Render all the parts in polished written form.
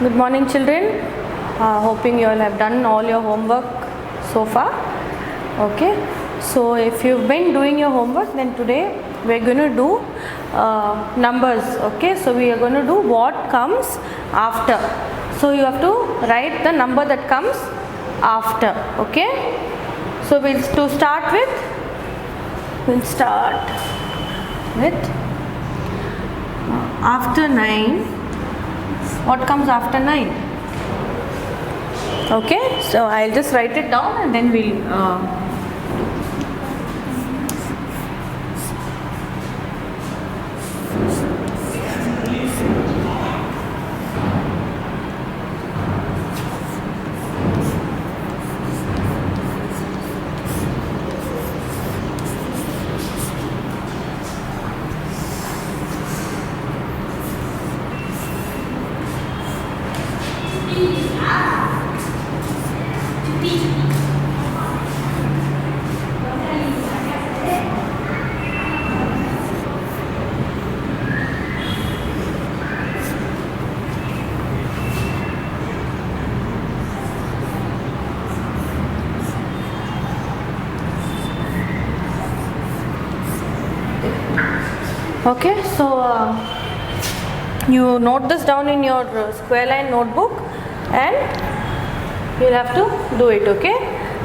Good morning, children. Hoping you all have done all your homework so far. Okay, so if you've been doing your homework, then today we're going to do numbers. Okay, so we are going to do what comes after. So you have to write the number that comes after. Okay, so we'll start with after 9. What comes after 9? Okay, so I'll just write it down and then we'll okay, so you note this down in your square line notebook and you'll have to do it. Okay,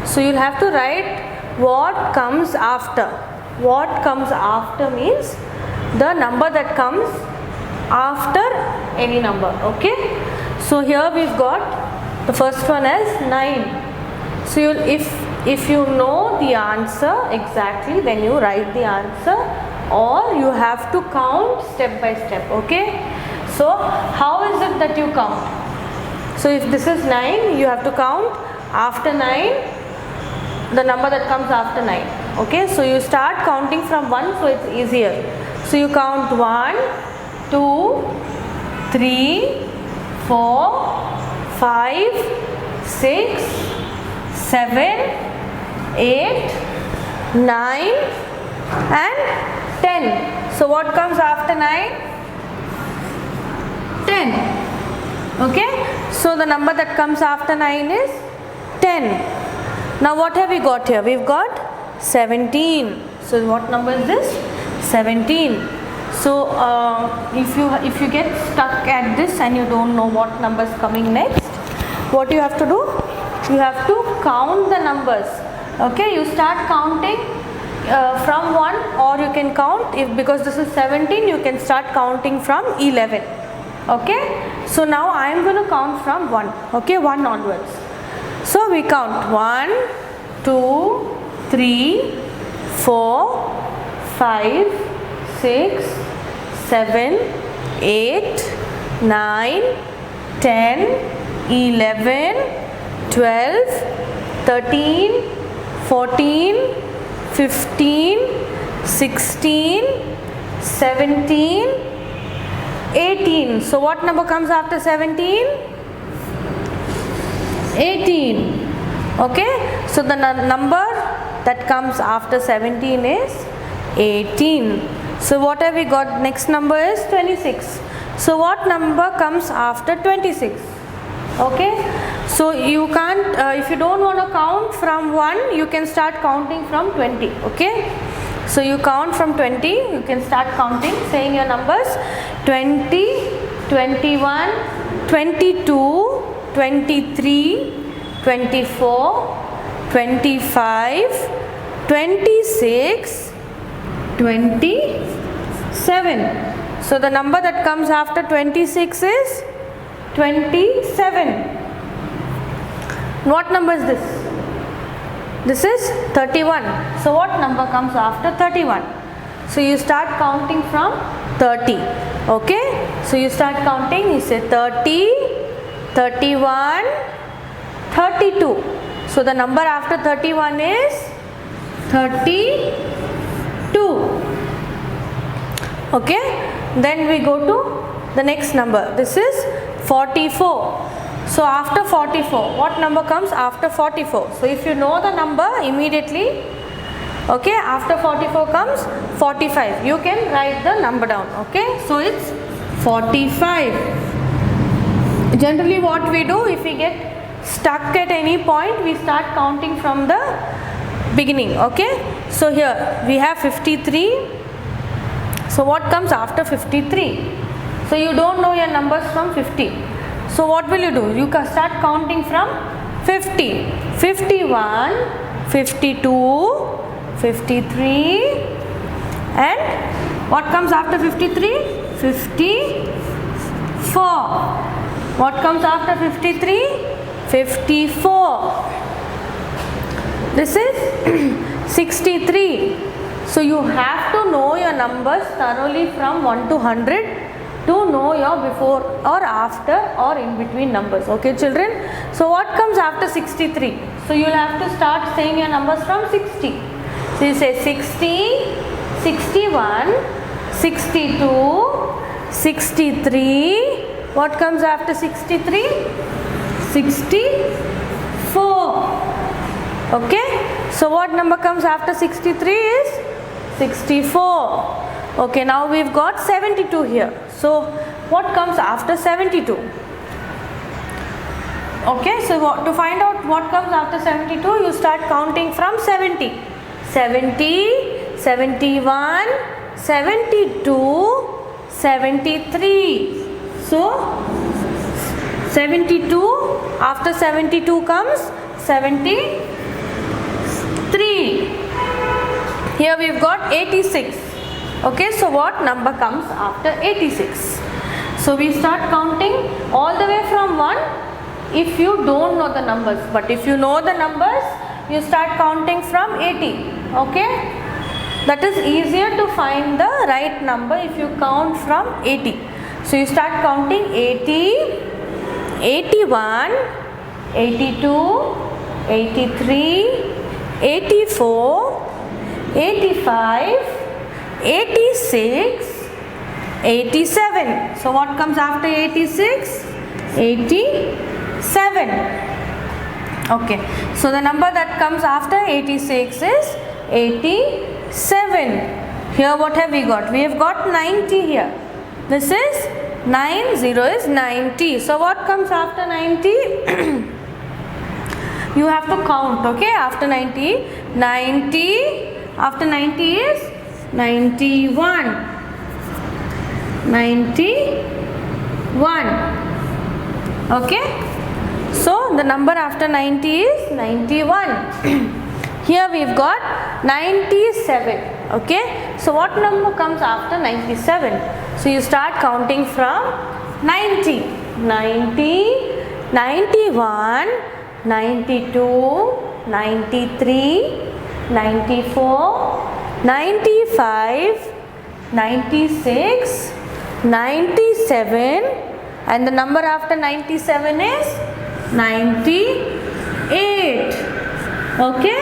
so you'll have to write what comes after. What comes after means the number that comes after any number. Okay, so here we've got the first one as 9. So if you know the answer exactly, then you write the answer, or you have to count step by step. Okay, so how is it that you count? So if this is 9, you have to count after 9 the number that comes after 9. Okay, so you start counting from 1, so it's easier. So you count 1, 2, 3, 4, 5, 6, 7, 8, 9 and 10. So what comes after 9? 10. Okay, so the number that comes after 9 is 10. Now what have we got here? We've got 17. So what number is this? 17. So if you get stuck at this and you don't know what number is coming next, what you have to do? You have to count the numbers. Okay, you start counting from 1, or you can count, because this is 17, you can start counting from 11. Okay, so now I am going to count from 1. Okay, 1 onwards. So we count 1, 2, 3, 4, 5, 6, 7, 8, 9, 10, 11, 12, 13, 14, 15, 16, 17, 18. So what number comes after 17? 18. Okay, so the number that comes after 17 is 18. So what have we got? Next number is 26. So what number comes after 26? Okay, so you can't, if you don't want to count from 1, you can start counting from 20. Okay, so you count from 20, you can start counting, saying your numbers: 20, 21, 22, 23, 24, 25, 26, 27. So the number that comes after 26 is 27. What number is this? This is 31. So what number comes after 31? So you start counting from 30. Okay, so you start counting, you say 30, 31, 32. So the number after 31 is 32. Okay, then we go to the next number. This is 44. So after 44, what number comes after 44? So if you know the number immediately, okay, after 44 comes 45. You can write the number down. Okay, so it's 45. Generally what we do, if we get stuck at any point, we start counting from the beginning. Okay, so here we have 53. So what comes after 53? So you don't know your numbers from 50. So what will you do? You can start counting from 50. 51, 52, 53, and what comes after 53? 54. What comes after 53? 54. This is 63. So you have to know your numbers thoroughly from 1 to 100 to know your before or after or in between numbers. Okay children. So what comes after 63? So you will have to start saying your numbers from 60. So you say 60, 61, 62, 63. What comes after 63? 64. Okay. So what number comes after 63 is 64. Okay, now we've got 72 here. So what comes after 72? Okay, so to find out what comes after 72, you start counting from 70. 70, 71, 72, 73. So 72, after 72 comes 73. Here we've got 86. Okay, so what number comes after 86? So we start counting all the way from 1 if you don't know the numbers. But if you know the numbers, you start counting from 80. Okay, that is easier to find the right number if you count from 80. So you start counting 80, 81, 82, 83, 84, 85, 86, 87. So what comes after 86? 87. Okay. So the number that comes after 86 is 87. Here what have we got? We have got 90 here. This is 90 is 90. So what comes after 90? You have to count. Okay. After 90, 90. After 90 is 91. 91. Okay. So the number after 90 is 91. Here we've got 97. Okay. So what number comes after 97? So you start counting from 90. 90, 91, 92, 93, 94, 95, 96, 97, and the number after 97 is 98. Okay,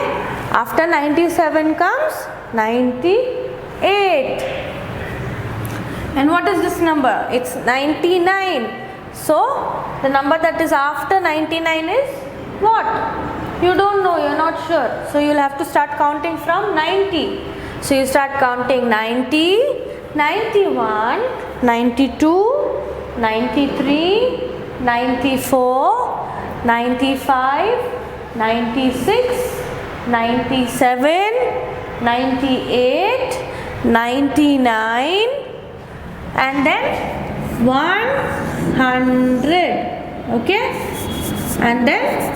after 97 comes 98. And what is this number? It's 99. So the number that is after 99 is what? You don't know, you're not sure. So you'll have to start counting from 90. So you start counting 90, 91, 92, 93, 94, 95, 96, 97, 98, 99, and then 100. Okay, and then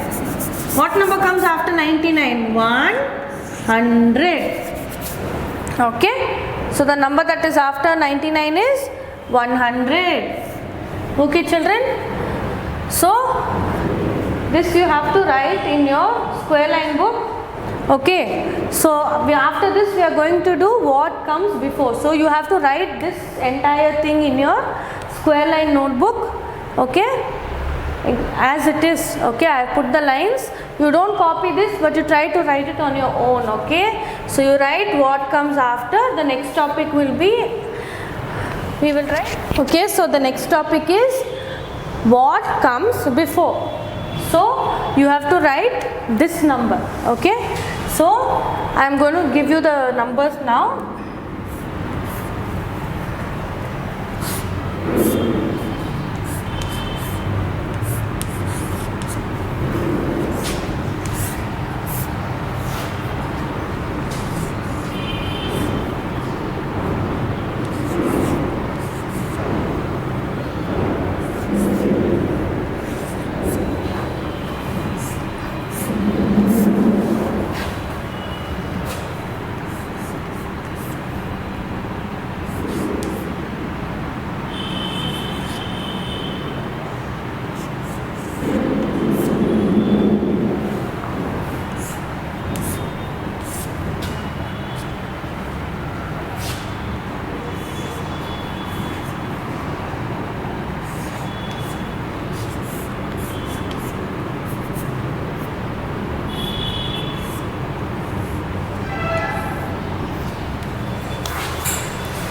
what number comes after 99? 100. Okay, so the number that is after 99 is 100. Okay children, so this you have to write in your square line book. Okay, so after this we are going to do what comes before. So you have to write this entire thing in your square line notebook. Okay, as it is. Okay, I put the lines. You don't copy this, but you try to write it on your own. Okay, so you write what comes after. The next topic will be, we will write. Okay, so the next topic is what comes before. So you have to write this number. Okay, so I am going to give you the numbers now.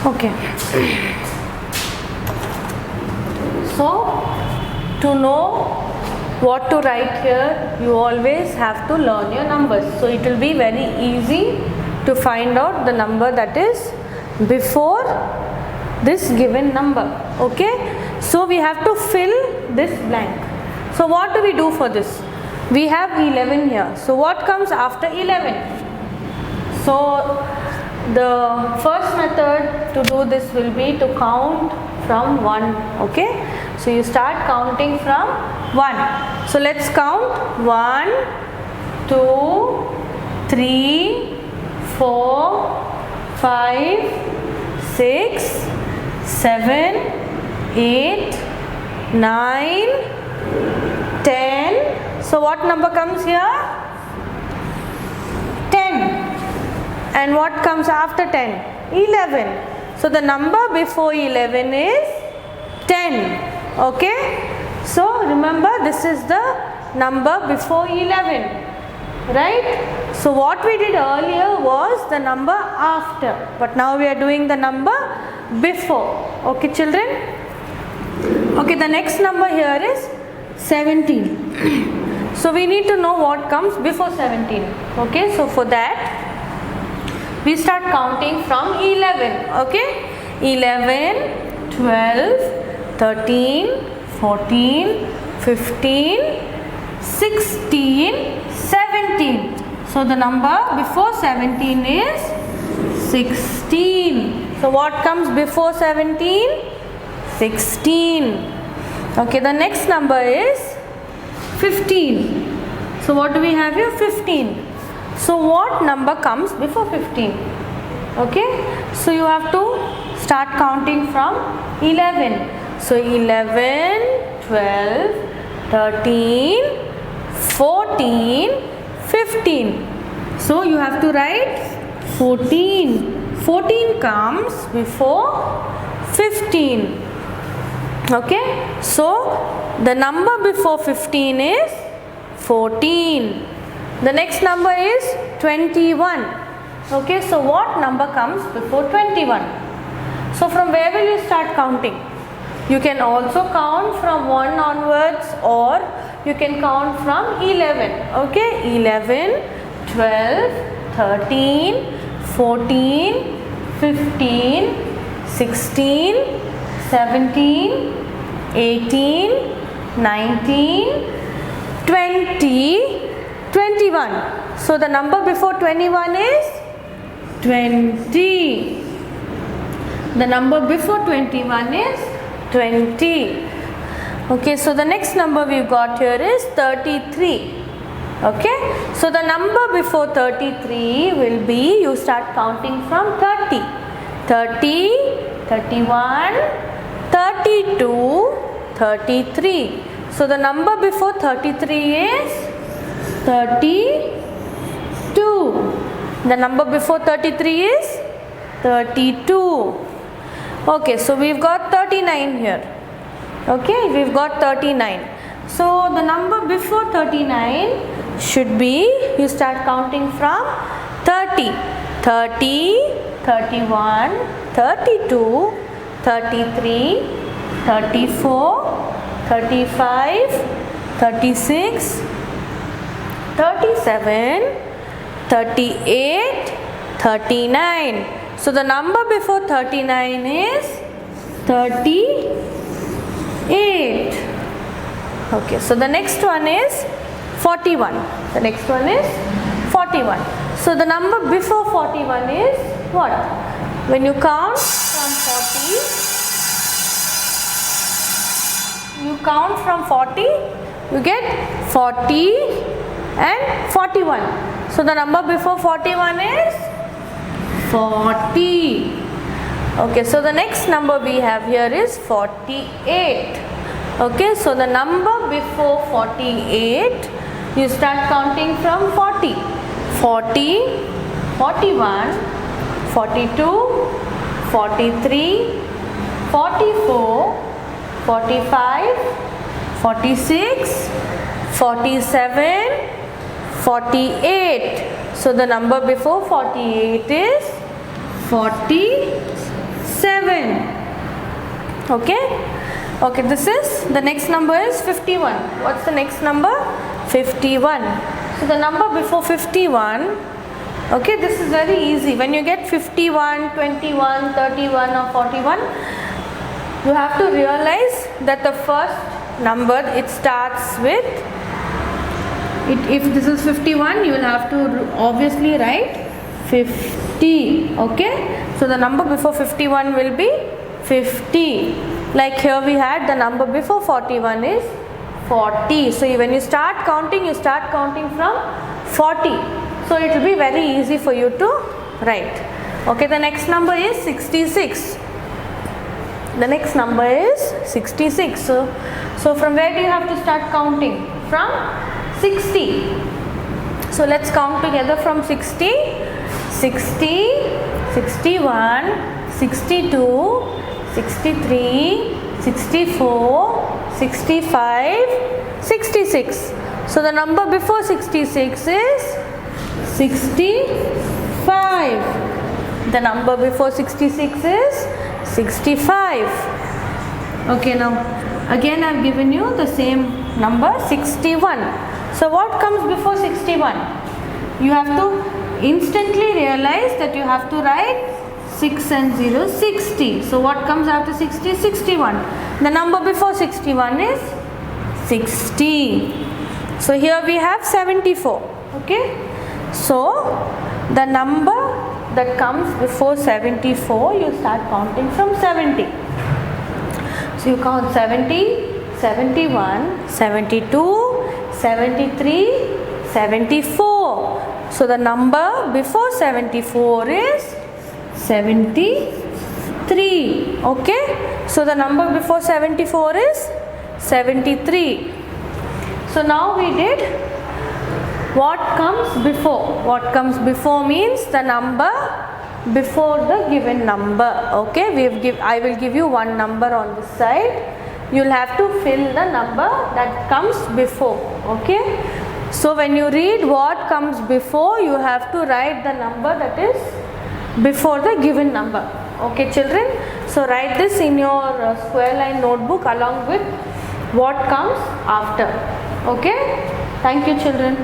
Okay. So, to know what to write here, you always have to learn your numbers. So, it will be very easy to find out the number that is before this given number. Okay. So, we have to fill this blank. So, what do we do for this? We have 11 here. So, what comes after 11? So, the first method to do this will be to count from 1. Okay. So, you start counting from 1. So, let's count 1, 2, 3, 4, 5, 6, 7, 8, 9, 10. So, what number comes here? 10. And what comes after 10? 11. So, the number before 11 is 10. Okay. So, remember this is the number before 11. Right. So, what we did earlier was the number after. But now we are doing the number before. Okay, children. Okay, the next number here is 17. So, we need to know what comes before 17. Okay. So, for that we start counting from 11. Okay. 11, 12, 13, 14, 15, 16, 17. So, the number before 17 is 16. So, what comes before 17? 16. Okay, the next number is 15. So, what do we have here? 15. So, what number comes before 15? Okay, so you have to start counting from 11. So, 11, 12, 13, 14, 15. So, you have to write 14. 14 comes before 15. Okay, so the number before 15 is 14. The next number is 21. Okay, so what number comes before 21? So, from where will you start counting? You can also count from 1 onwards, or you can count from 11. Okay, 11, 12, 13, 14, 15, 16, 17, 18, 19, 20, 21. So, the number before 21 is 20. The number before 21 is 20. Okay, so the next number we've got here is 33. Okay, so the number before 33 will be, you start counting from 30. 30, 31, 32, 33. So the number before 33 is 32. The number before 33 is 32. Okay, so we've got 39 here. Okay, we've got 39. So the number before 39 should be, you start counting from 30. 30, 31, 32, 33, 34, 35, 36, 37, 38, 39. So the number before 39 is 38. Okay, so the next one is 41. The next one is 41. So the number before 41 is what? When you count from 40, you count from 40, you get 40 and 41. So the number before 41 is 40. Okay, so the next number we have here is 48. Okay, so the number before 48, you start counting from 40. 40, 41, 42, 43, 44, 45, 46, 47, 48. So the number before 48 is 47. 11. Okay, okay, this is the next number is 51. What's the next number? 51. So the number before 51, okay, this is very easy. When you get 51, 21, 31 or 41, you have to realize that the first number, it starts with if this is 51, you will have to obviously write 50. Okay, so the number before 51 will be 50. Like here we had the number before 41 is 40. So when you start counting from 40. So it will be very easy for you to write. Okay, the next number is 66. The next number is 66. So from where do you have to start counting? From 60. So let's count together from 60. 60, 61, 62, 63, 64, 65, 66. So the number before 66 is 65. The number before 66 is 65. Okay, now again I have given you the same number 61. So what comes before 61? You have to instantly realize that you have to write 6 and 0, 60. So what comes after 60? 61. The number before 61 is 60. So here we have 74. Okay. So the number that comes before 74, you start counting from 70. So you count 70, 71, 72, 73, 74. So the number before 74 is 73. Okay. So the number before 74 is 73. So now we did what comes before. What comes before means the number before the given number. Okay. I will give you one number on this side. You will have to fill the number that comes before. Okay. So when you read what comes before, you have to write the number that is before the given number. Okay, children. So write this in your square line notebook along with what comes after. Okay. Thank you, children.